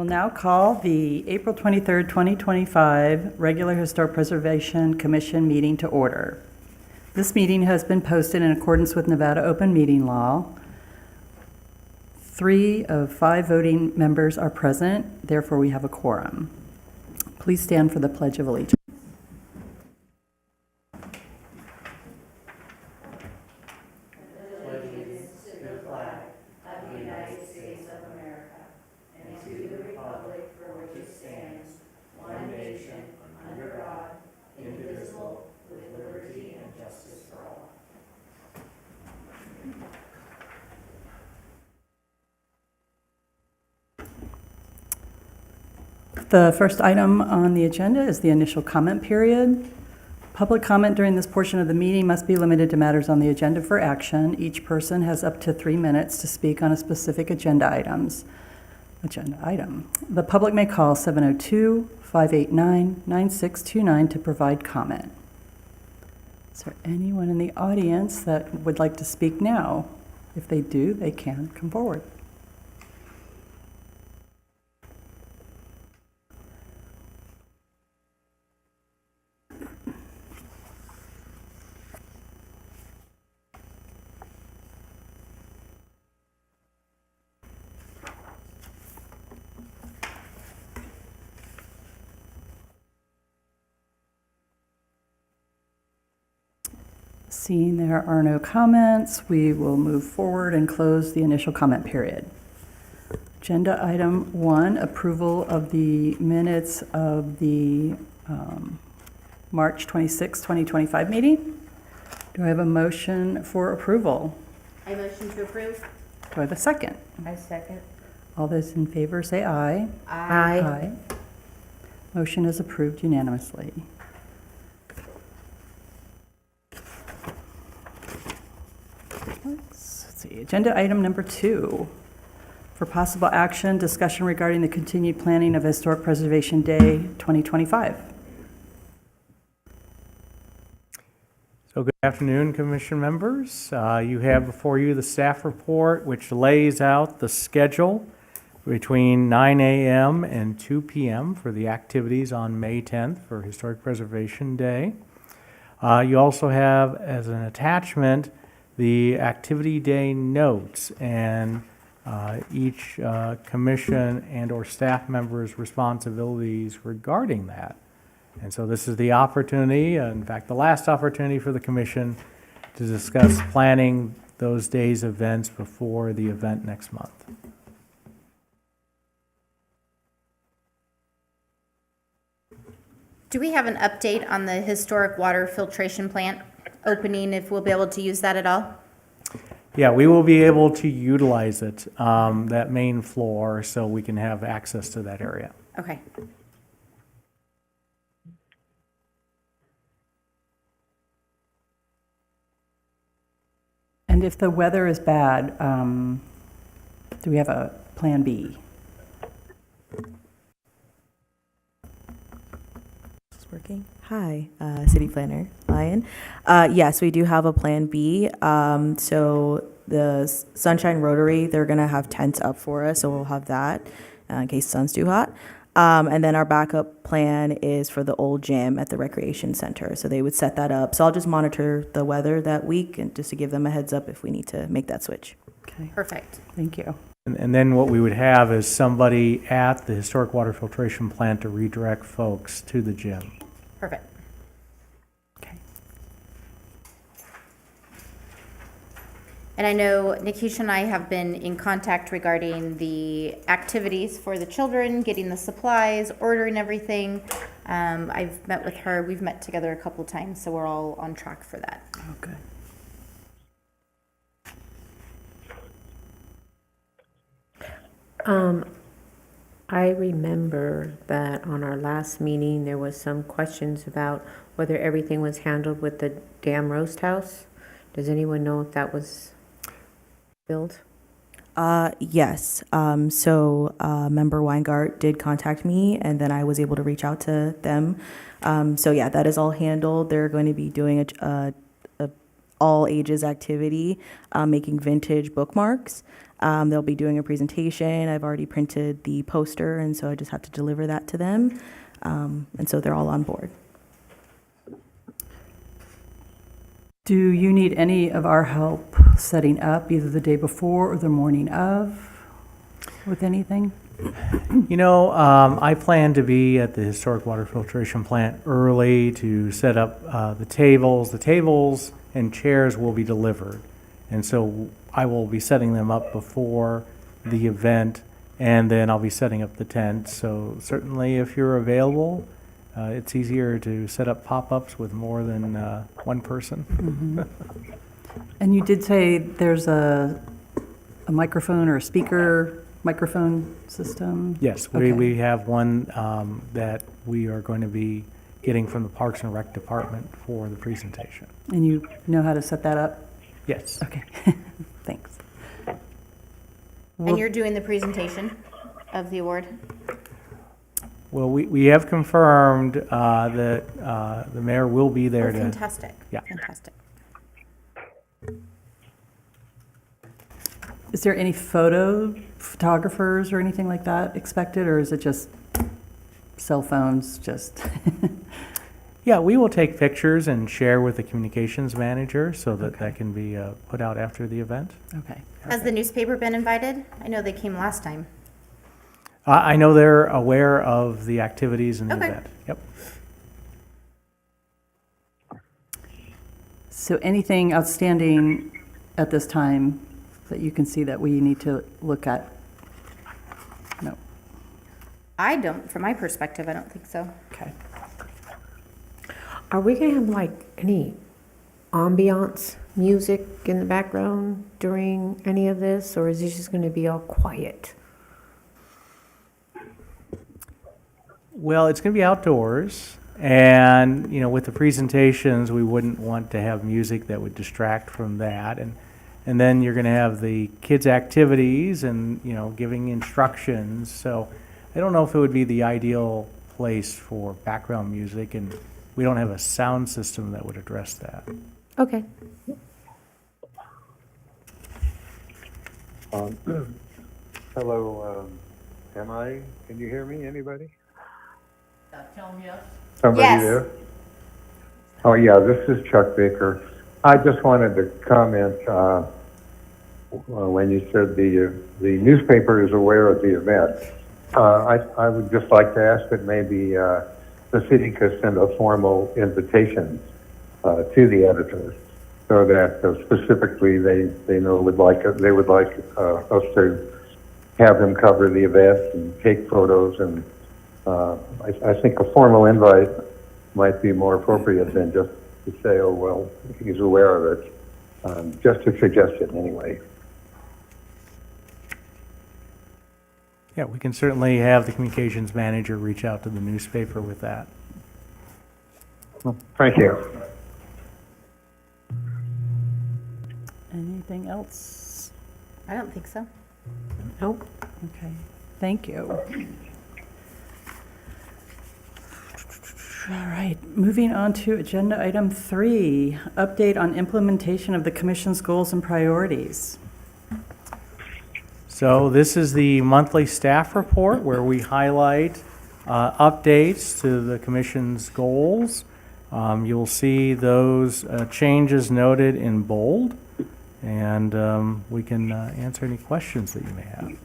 will now call the April 23rd, 2025 regular Historic Preservation Commission meeting to order. This meeting has been posted in accordance with Nevada Open Meeting Law. 3 of 5 voting members are present, therefore we have a quorum. Please stand for the Pledge of Allegiance. The first item on the agenda is the initial comment period. Public comment during this portion of the meeting must be limited to matters on the agenda for action. Each person has up to 3 minutes to speak on a specific agenda item. The public may call 702-589-9629 to provide comment. Is there anyone in the audience that would like to speak now? If they do, they can come forward. Seeing there are no comments, we will move forward and close the initial comment period. Agenda item 1, approval of the minutes of the March 26, 2025 meeting. Do I have a motion for approval? I motion to approve. Do I have a second? I second. All those in favor say aye. Aye. Motion is approved unanimously. Let's see, agenda item number 2. For possible action, discussion regarding the continued planning of Historic Preservation Day 2025. So good afternoon, Commission members. You have before you the staff report, which lays out the schedule between 9 a.m. and 2 p.m. for the activities on May 10th for Historic Preservation Day. You also have, as an attachment, the activity day notes and each commission and or staff member's responsibilities regarding that. And so this is the opportunity, in fact, the last opportunity for the commission to discuss planning those days' events before the event next month. Do we have an update on the historic water filtration plant opening, if we'll be able to use that at all? Yeah, we will be able to utilize it, that main floor, so we can have access to that area. Okay. And if the weather is bad, do we have a plan B? Working. Hi, City Planner Lion. Yes, we do have a plan B. So the Sunshine Rotary, they're going to have tents up for us, so we'll have that in case the sun's too hot. And then our backup plan is for the old gym at the recreation center. So they would set that up. So I'll just monitor the weather that week and just to give them a heads up if we need to make that switch. Okay, Perfect. thank you. And then what we would have is somebody at the historic water filtration plant to redirect folks to the gym. Perfect. Okay. And I know Nikisha and I have been in contact regarding the activities for the children, getting the supplies, ordering everything. I've met with her. We've met together a couple times, so we're all on track for that. Oh, good. I remember that on our last meeting, there was some questions about whether everything was handled with the dam roast house. Does anyone know if that was built? Yes. So member Weingart did contact me, and then I was able to reach out to them. So yeah, that is all handled. They're going to be doing all ages activity, making vintage bookmarks. They'll be doing a presentation. I've already printed the poster, and so I just have to deliver that to them. And so they're all on board. Do you need any of our help setting up either the day before or the morning of with anything? You know, I plan to be at the historic water filtration plant early to set up the tables. The tables and chairs will be delivered, and so I will be setting them up before the event, and then I'll be setting up the tent. So certainly if you're available, it's easier to set up pop-ups with more than one person. And you did say there's a microphone or a speaker microphone system? Yes, Okay. we have one that we are going to be getting from the Parks and Rec Department for the presentation. And you know how to set that up? Yes. Okay, thanks. And you're doing the presentation of the award? Well, we have confirmed that the mayor will be there Oh, to. fantastic. Yeah. Fantastic. Is there any photographers or anything like that expected, or is it just cell phones, just? Yeah, we will take pictures and share with the communications manager so that Okay. that can be put out after the event. Okay. Has the newspaper been invited? I know they came last time. I know they're aware of the activities in the Okay. event. Yep. So anything outstanding at this time that you can see that we need to look at? No, I don't, from my perspective, I don't think so. okay. Are we gonna have like any ambiance music in the background during any of this, or is this just gonna be all quiet? Well, it's going to be outdoors, and you know, with the presentations, we wouldn't want to have music that would distract from that, and then you're going to have the kids' activities and you know, giving instructions. So, I don't know if it would be the ideal place for background music, and we don't have a sound system that would address that. Okay. Hello, can you hear me, anybody? Tell them yes. Somebody Yes. there? Oh, yeah, this is Chuck Baker. I just wanted to comment, when you said the newspaper is aware of the event. I would just like to ask that maybe, the city could send a formal invitation, to the editors so that specifically they know they would like us to have them cover the event and take photos, and I think a formal invite might be more appropriate than just to say, oh, well, he's aware of it. Just a suggestion anyway. Yeah, we can certainly have the communications manager reach out to the newspaper with that. Thank you. Anything else? I don't think so. Nope. Okay, thank you. All right, moving on to agenda item 3, update on implementation of the commission's goals and priorities. So this is the monthly staff report where we highlight updates to the commission's goals. You'll see those changes noted in bold, and we can answer any questions that you may have.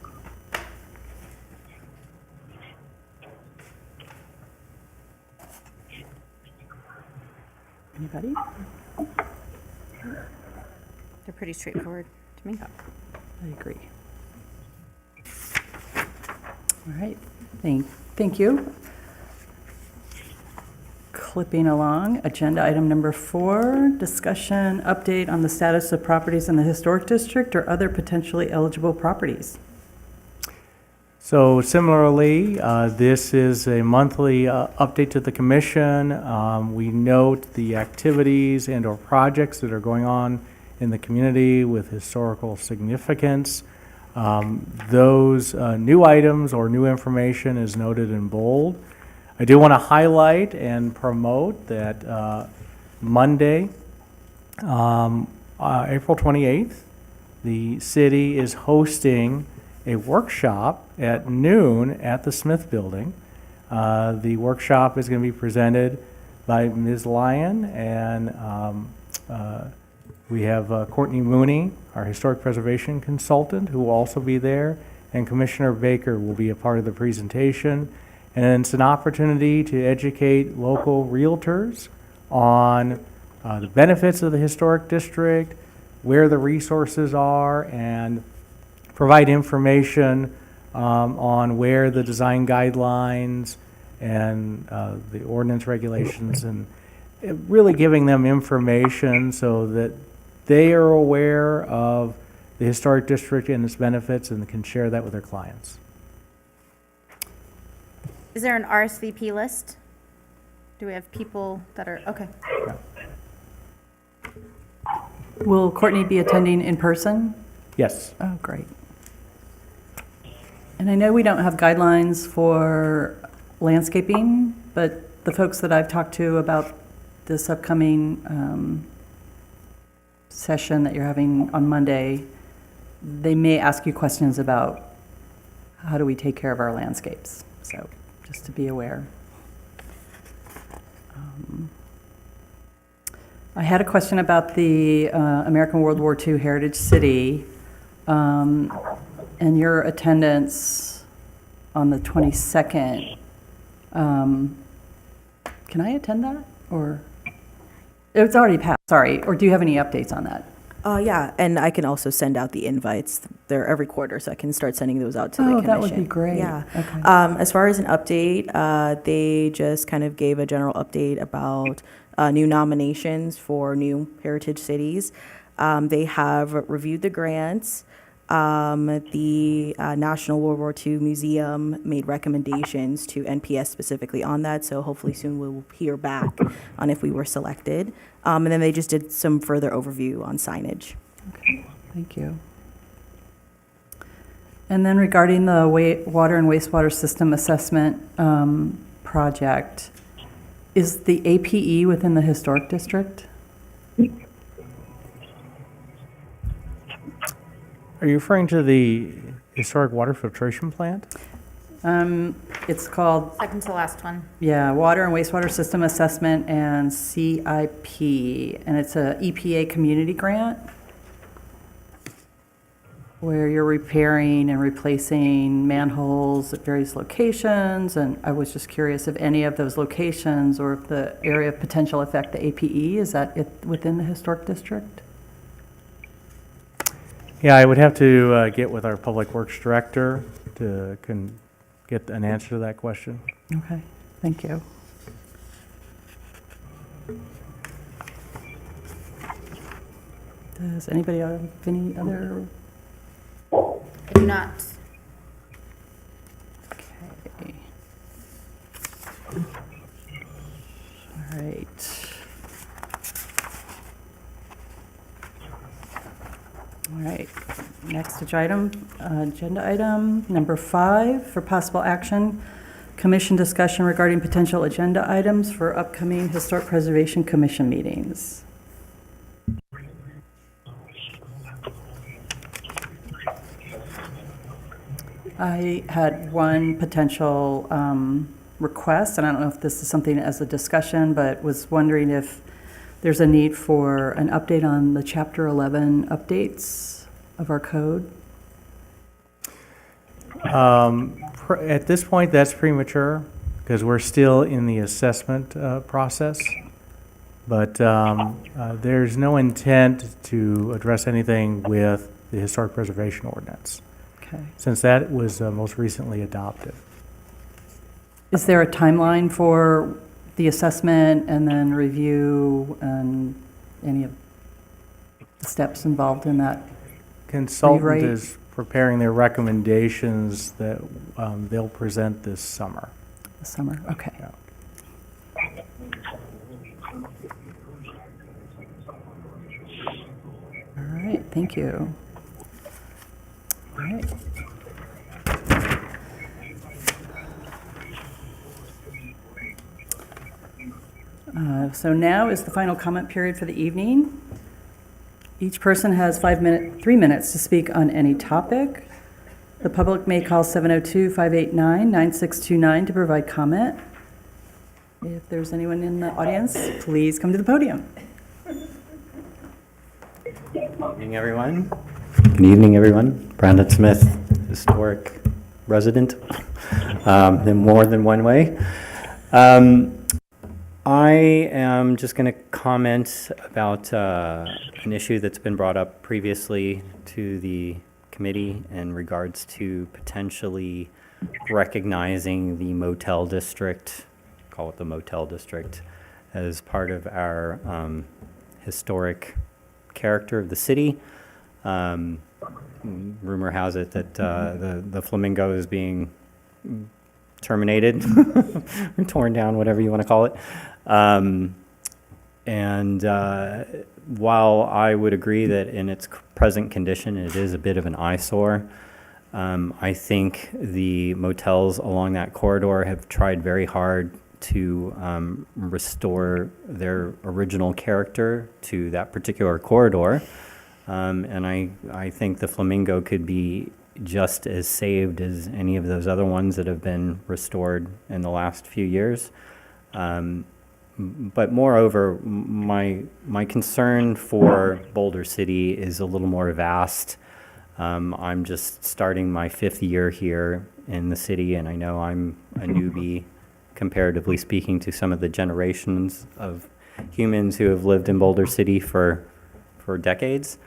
Anybody? They're pretty straightforward to me. I agree. All right, thank you. Clipping along, agenda item number 4, discussion, update on the status of properties in the historic district or other potentially eligible properties. So similarly, this is a monthly update to the commission. We note the activities and or projects that are going on in the community with historical significance. Those new items or new information is noted in bold. I do want to highlight and promote that Monday, April 28th, the city is hosting a workshop at noon at the Smith Building. The workshop is going to be presented by Ms. Lyon, and we have Courtney Mooney, our historic preservation consultant, who will also be there, and Commissioner Baker will be a part of the presentation. And it's an opportunity to educate local realtors on the benefits of the historic district, where the resources are, and provide information on where the design guidelines and the ordinance regulations, and really giving them information so that they are aware of the historic district and its benefits and can share that with their clients. Is there an RSVP list? Do we have people that are, okay. Will Courtney be attending in person? Yes. Oh, great. And I know we don't have guidelines for landscaping, but the folks that I've talked to about this upcoming session that you're having on Monday, they may ask you questions about how do we take care of our landscapes. So just to be aware. I had a question about the American World War II Heritage City and your attendance on the 22nd. Can I attend that? Or it's already passed, sorry. Or do you have any updates on that? Yeah, and I can also send out the invites. They're every quarter, so I can start sending those out to the Oh, commission. that would be great. Yeah. Okay. As far as an update, they just kind of gave a general update about new nominations for new heritage cities. They have reviewed the grants. The National World War II Museum made recommendations to NPS specifically on that, so hopefully soon we'll hear back on if we were selected. And then they just did some further overview on signage. Okay, thank you. And then regarding the water and wastewater system assessment project, is the APE within the historic district? Are you referring to the historic water filtration plant? It's called, Second to last one. yeah, Water and Wastewater System Assessment and CIP, and it's a EPA community grant where you're repairing and replacing manholes at various locations, and I was just curious if any of those locations or if the area of potential affect the APE, is that within the historic district? Yeah, I would have to get with our Public Works Director to get an answer to that question. Okay, thank you. Does anybody have any other? I do not. Okay. All right. All right, next agenda item number 5 for possible action, commission discussion regarding potential agenda items for upcoming Historic Preservation Commission meetings. I had one potential request, and I don't know if this is something as a discussion, but was wondering if there's a need for an update on the Chapter 11 updates of our code. At this point, that's premature because we're still in the assessment process. But there's no intent to address anything with the Historic Preservation Ordinance, Okay. since that was most recently adopted. Is there a timeline for the assessment and then review and any of the steps involved in that? Consultant Rewrite. is preparing their recommendations that they'll present this summer. This summer? Okay. Yeah. All right, thank you. All right. So now is the final comment period for the evening. Each person has 3 minutes to speak on any topic. The public may call 702-589-9629 to provide comment. If there's anyone in the audience, please come to the podium. Good evening, everyone. Good evening, everyone. Brandon Smith, historic resident, in more than one way. I am just going to comment about an issue that's been brought up previously to the committee in regards to potentially recognizing the motel district, call it the motel district, as part of our historic character of the city. Rumor has it that the Flamingo is being terminated or torn down, whatever you want to call it. While I would agree that in its present condition it is a bit of an eyesore, I think the motels along that corridor have tried very hard to restore their original character to that particular corridor. And I think the Flamingo could be just as saved as any of those other ones that have been restored in the last few years. But moreover, my concern for Boulder City is a little more vast. I'm just starting my 5th year here in the city, and I know I'm a newbie, comparatively speaking, to some of the generations of humans who have lived in Boulder City for decades.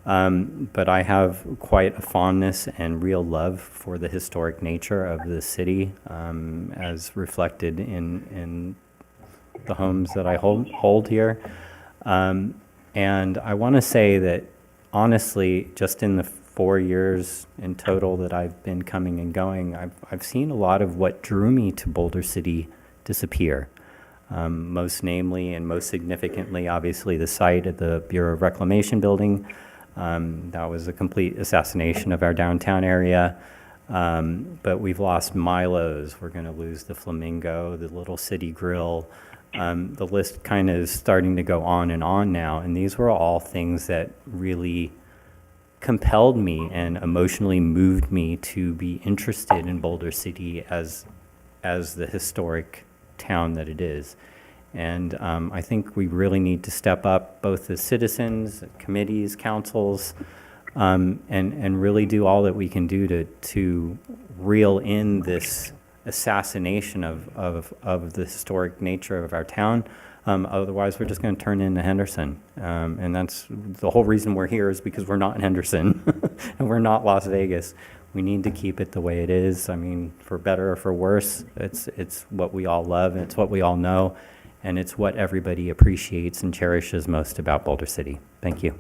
But I have quite a fondness and real love for the historic nature of the city, as reflected in the homes that I hold here. And I want to say that, honestly, just in the 4 years in total that I've been coming and going, I've seen a lot of what drew me to Boulder City disappear. Most namely and most significantly, obviously, the site at the Bureau of Reclamation building. That was a complete assassination of our downtown area. But we've lost Milo's. We're going to lose the Flamingo, the Little City Grill. The list kind of is starting to go on now. And these were all things that really compelled me and emotionally moved me to be interested in Boulder City as the historic town that it is. And I think we really need to step up, both as citizens, committees, councils, and really do all that we can do to reel in this assassination of the historic nature of our town. Otherwise, we're just going to turn into Henderson. And that's the whole reason we're here, is because we're not in Henderson and we're not Las Vegas. We need to keep it the way it is. I mean, for better or for worse, it's what we all love, and it's what we all know. And it's what everybody appreciates and cherishes most about Boulder City. Thank you.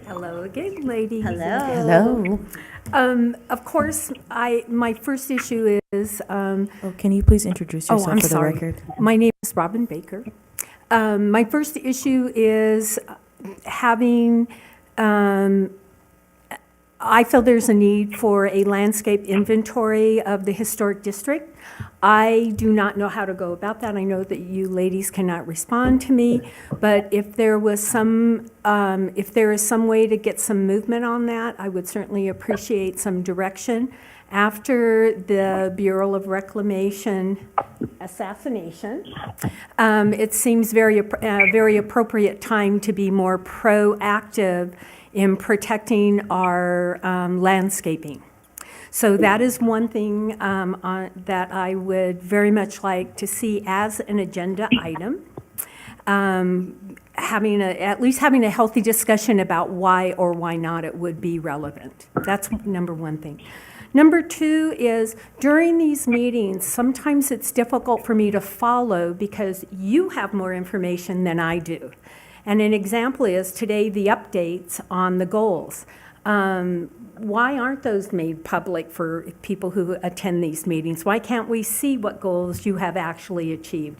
Hello again, ladies. Hello. Of course, my first issue is, Oh, can you please introduce yourself I'm for sorry. the record? My name is Robin Baker. My first issue is having, I feel there's a need for a landscape inventory of the historic district. I do not know how to go about that. I know that you ladies cannot respond to me, but if there is some way to get some movement on that, I would certainly appreciate some direction. After the Bureau of Reclamation assassination, it seems very appropriate time to be more proactive in protecting our landscaping. So that is one thing that I would very much like to see as an agenda item. At least having a healthy discussion about why or why not it would be relevant. That's number one thing. Number two is, during these meetings, sometimes it's difficult for me to follow because you have more information than I do. And an example is today the updates on the goals. Why aren't those made public for people who attend these meetings? Why can't we see what goals you have actually achieved?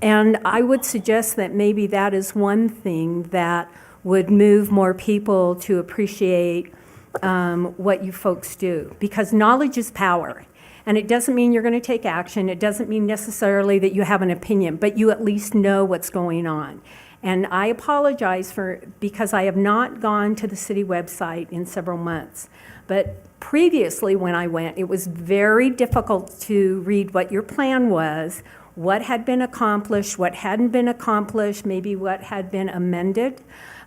And I would suggest that maybe that is one thing that would move more people to appreciate what you folks do, because knowledge is power. And it doesn't mean you're going to take action. It doesn't mean necessarily that you have an opinion, but you at least know what's going on. And I apologize because I have not gone to the city website in several months. But previously when I went, it was very difficult to read what your plan was, what had been accomplished, what hadn't been accomplished, maybe what had been amended.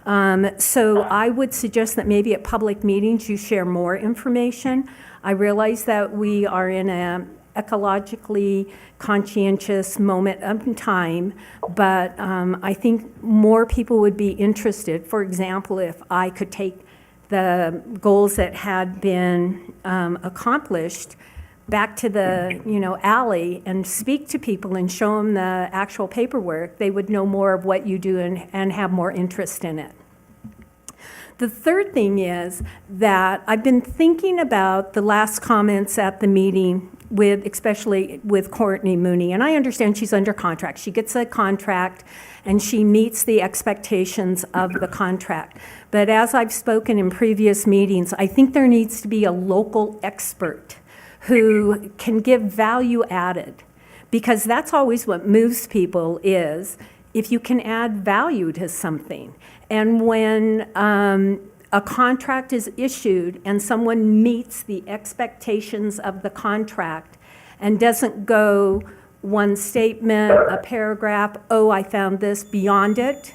So I would suggest that maybe at public meetings you share more information. I realize that we are in a ecologically conscientious moment of time, but I think more people would be interested. For example, if I could take the goals that had been accomplished back to the alley and speak to people and show them the actual paperwork, they would know more of what you do and have more interest in it. The third thing is that I've been thinking about the last comments at the meeting especially with Courtney Mooney, and I understand she's under contract. She gets a contract and she meets the expectations of the contract. But as I've spoken in previous meetings, I think there needs to be a local expert who can give value added, because that's always what moves people, is if you can add value to something. And when a contract is issued and someone meets the expectations of the contract and doesn't go one statement, a paragraph, oh, I found this, beyond it,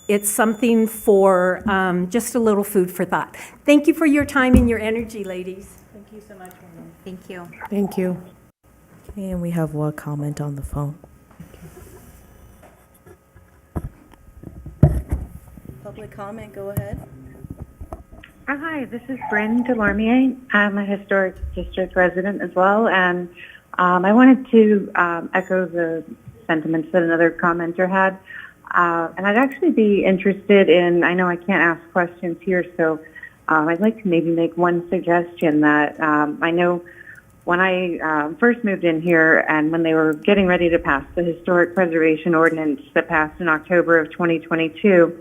it's something for just a little food for thought. Thank you for your time and your energy, ladies. Thank you so much. Thank you. Thank you. Okay, and we have one comment on the phone. Public comment, go ahead. Hi, this is Bryn Delormier. I'm a historic district resident as well, and I wanted to echo the sentiments that another commenter had. And I'd actually be interested in, I know I can't ask questions here, so I'd like to maybe make one suggestion that I know when I first moved in here and when they were getting ready to pass the historic preservation ordinance that passed in October of 2022,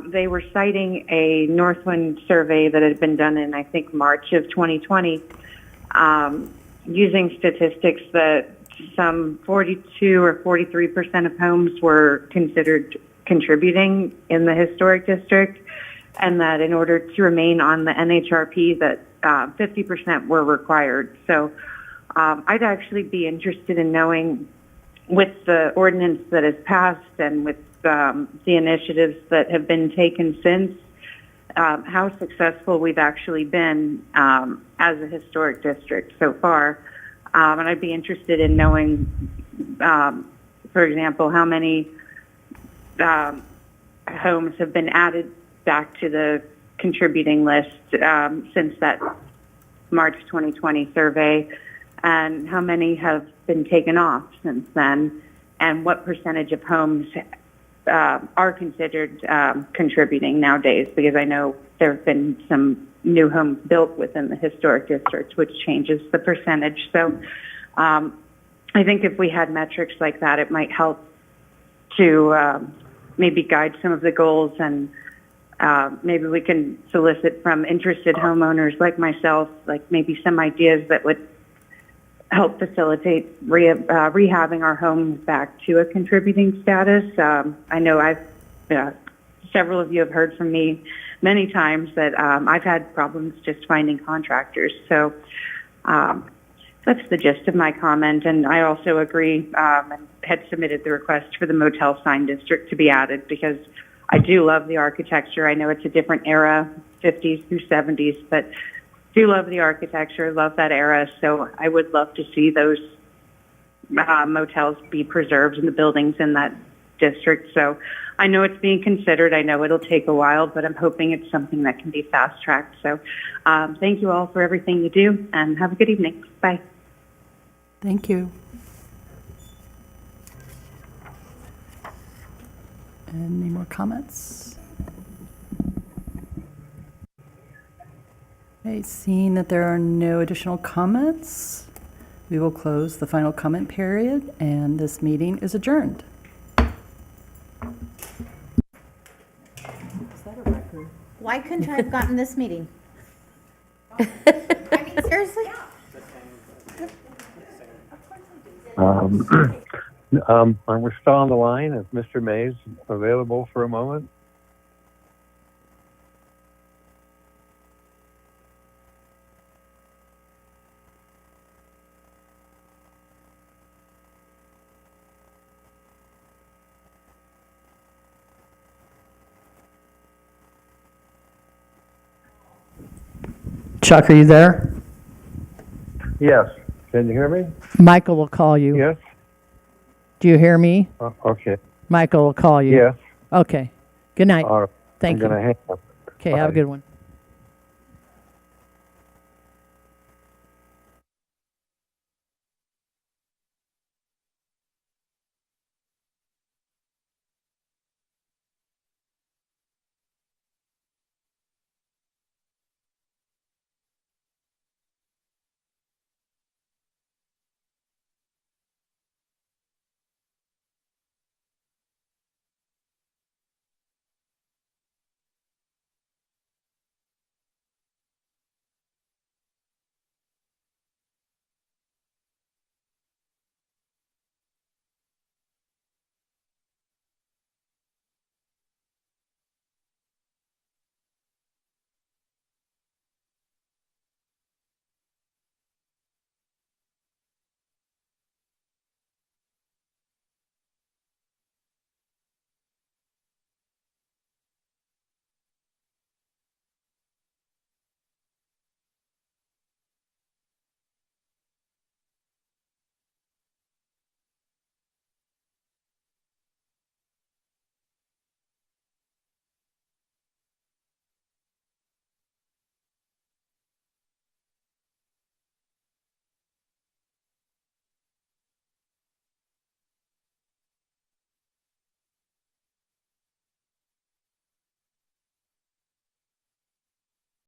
they were citing a Northwind survey that had been done in, I think, March of 2020, using statistics that some 42 or 43% of homes were considered contributing in the historic district, and that in order to remain on the NHRP, that 50% were required. So I'd actually be interested in knowing, with the ordinance that has passed and with the initiatives that have been taken since, how successful we've actually been as a historic district so far. And I'd be interested in knowing, for example, how many homes have been added back to the contributing list since that March 2020 survey, and how many have been taken off since then, and what percentage of homes are considered contributing nowadays, because I know there have been some new homes built within the historic district, which changes the percentage. So I think if we had metrics like that, it might help to maybe guide some of the goals, and maybe we can solicit from interested homeowners like myself, like maybe some ideas that would help facilitate rehabbing our homes back to a contributing status. I know several of you have heard from me many times that I've had problems just finding contractors. So that's the gist of my comment. And I also agree and had submitted the request for the motel sign district to be added, because I do love the architecture. I know it's a different era, 50s through 70s, but do love the architecture, love that era. So I would love to see those motels be preserved in the buildings in that district. So I know it's being considered. I know it'll take a while, but I'm hoping it's something that can be fast-tracked. So thank you all for everything you do, and have a good evening. Bye. Thank you. Any more comments? Okay, seeing that there are no additional comments, we will close the final comment period, and this meeting is adjourned. Why couldn't I have gotten this meeting? I mean, seriously? We're still on the line. Is Mr. Mays available for a moment? Chuck, are you there? Yes. Can you hear me? Michael will call you. Yes. Do you hear me? Okay. Michael will call you. Yes. Okay. Good night. All right. Thank I'm going you. to hang up. Okay, have a Bye. good one.